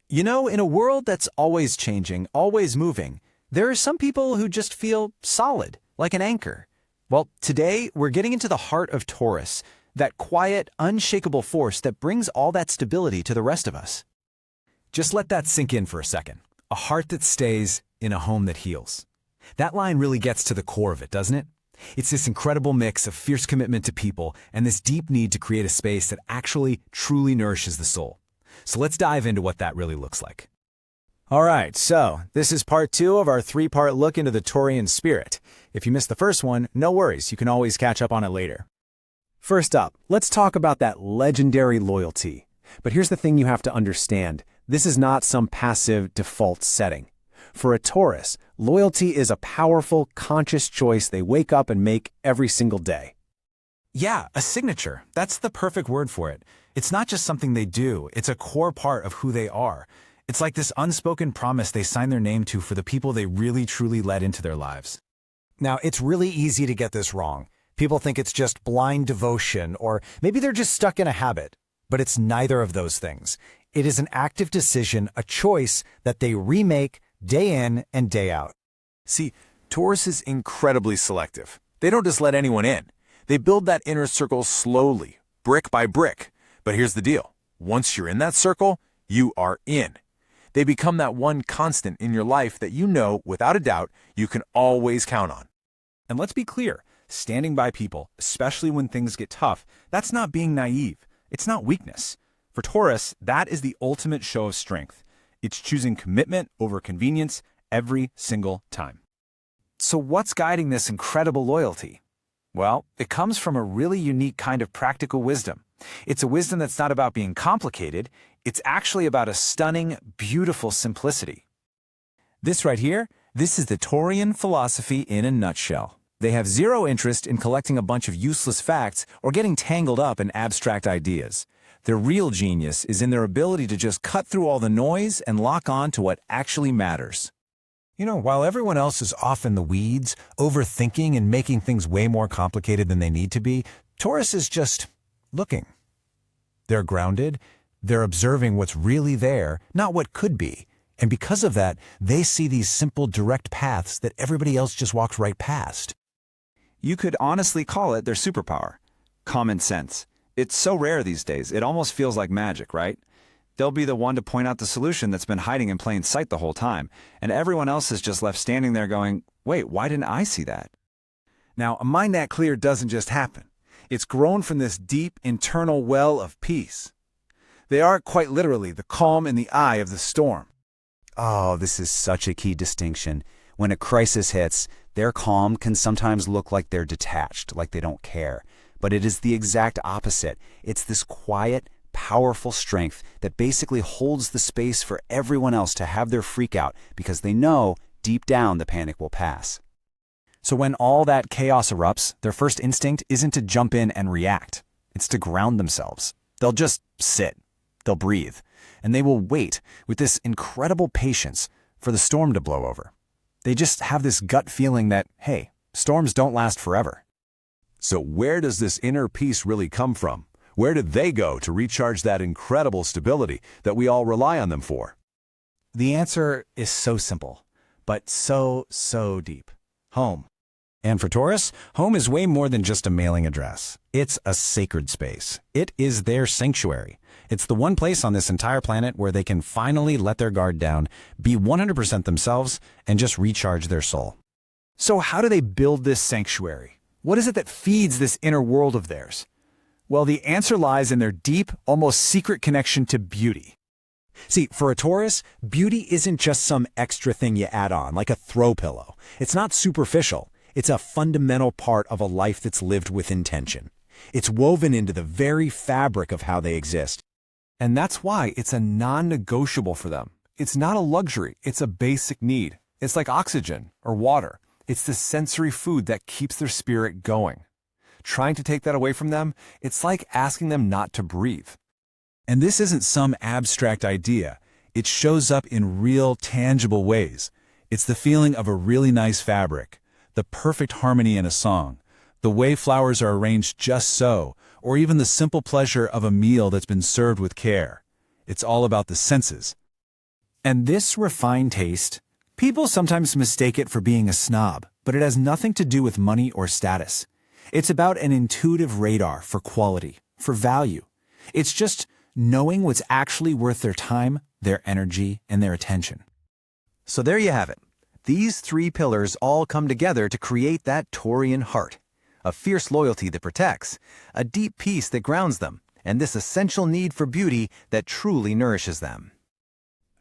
You know, in a world that's always changing, always moving, there are some people who just feel solid, like an anchor. Well, today we're getting into the heart of Taurus, that quiet, unshakable force that brings all that stability to the rest of us. Just let that sink in for a second. A heart that stays in a home that heals. That line really gets to the core of it, doesn't it? It's this incredible mix of fierce commitment to people and this deep need to create a space that actually, truly nourishes the soul. So let's dive into what that really looks like. All right, so this is part 2 of our 3-part look into the Taurian spirit. If you missed the first one, no worries, you can always catch up on it later. First up, let's talk about that legendary loyalty. But here's the thing you have to understand. This is not some passive default setting. For a Taurus, loyalty is a powerful, conscious choice they wake up and make every single day. Yeah, a signature. That's the perfect word for it. It's not just something they do, it's a core part of who they are. It's like this unspoken promise they sign their name to for the people they really truly let into their lives. Now, it's really easy to get this wrong. People think it's just blind devotion, or maybe they're just stuck in a habit. But it's neither of those things. It is an active decision, a choice that they remake day in and day out. See, Taurus is incredibly selective. They don't just let anyone in. They build that inner circle slowly, brick by brick. But here's the deal. Once you're in that circle, you are in. They become that one constant in your life that you know, without a doubt, you can always count on. And let's be clear, standing by people, especially when things get tough, that's not being naive. It's not weakness. For Taurus, that is the ultimate show of strength. It's choosing commitment over convenience every single time. So what's guiding this incredible loyalty? Well, it comes from a really unique kind of practical wisdom. It's a wisdom that's not about being complicated. It's actually about a stunning, beautiful simplicity. This right here, this is the Taurian philosophy in a nutshell. They have zero interest in collecting a bunch of useless facts or getting tangled up in abstract ideas. Their real genius is in their ability to just cut through all the noise and lock on to what actually matters. You know, while everyone else is off in the weeds, overthinking and making things way more complicated than they need to be, Taurus is just looking. They're grounded, they're observing what's really there, not what could be. And because of that, they see these simple, direct paths that everybody else just walks right past. You could honestly call it their superpower. Common sense. It's so rare these days, it almost feels like magic, right? They'll be the one to point out the solution that's been hiding in plain sight the whole time, and everyone else is just left standing there going, wait, why didn't I see that? Now, a mind that clear doesn't just happen. It's grown from this deep internal well of peace. They are quite literally the calm in the eye of the storm. Oh, this is such a key distinction. When a crisis hits, their calm can sometimes look like they're detached, like they don't care. But it is the exact opposite. It's this quiet, powerful strength that basically holds the space for everyone else to have their freak out because they know deep down the panic will pass. So when all that chaos erupts, their first instinct isn't to jump in and react. It's to ground themselves. They'll just sit. They'll breathe. And they will wait with this incredible patience for the storm to blow over. They just have this gut feeling that, hey, storms don't last forever. So where does this inner peace really come from? Where did they go to recharge that incredible stability that we all rely on them for? The answer is so simple, but so deep. Home. And for Taurus, home is way more than just a mailing address. It's a sacred space. It is their sanctuary. It's the one place on this entire planet where they can finally let their guard down, be 100% themselves, and just recharge their soul. So how do they build this sanctuary? What is it that feeds this inner world of theirs? Well, the answer lies in their deep, almost secret connection to beauty. See, for a Taurus, beauty isn't just some extra thing you add on, like a throw pillow. It's not superficial. It's a fundamental part of a life that's lived with intention. It's woven into the very fabric of how they exist. And that's why it's a non-negotiable for them. It's not a luxury, it's a basic need. It's like oxygen or water. It's the sensory food that keeps their spirit going. Trying to take that away from them, it's like asking them not to breathe. And this isn't some abstract idea. It shows up in real, tangible ways. It's the feeling of a really nice fabric, the perfect harmony in a song, the way flowers are arranged just so, or even the simple pleasure of a meal that's been served with care. It's all about the senses. And this refined taste, people sometimes mistake it for being a snob, but it has nothing to do with money or status. It's about an intuitive radar for quality, for value. It's just knowing what's actually worth their time, their energy, and their attention. So there you have it. These three pillars all come together to create that Taurian heart. A fierce loyalty that protects, a deep peace that grounds them, and this essential need for beauty that truly nourishes them.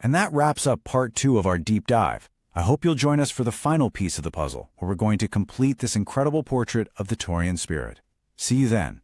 And that wraps up part 2 of our deep dive. I hope you'll join us for the final piece of the puzzle, where we're going to complete this incredible portrait of the Taurian spirit. See you then.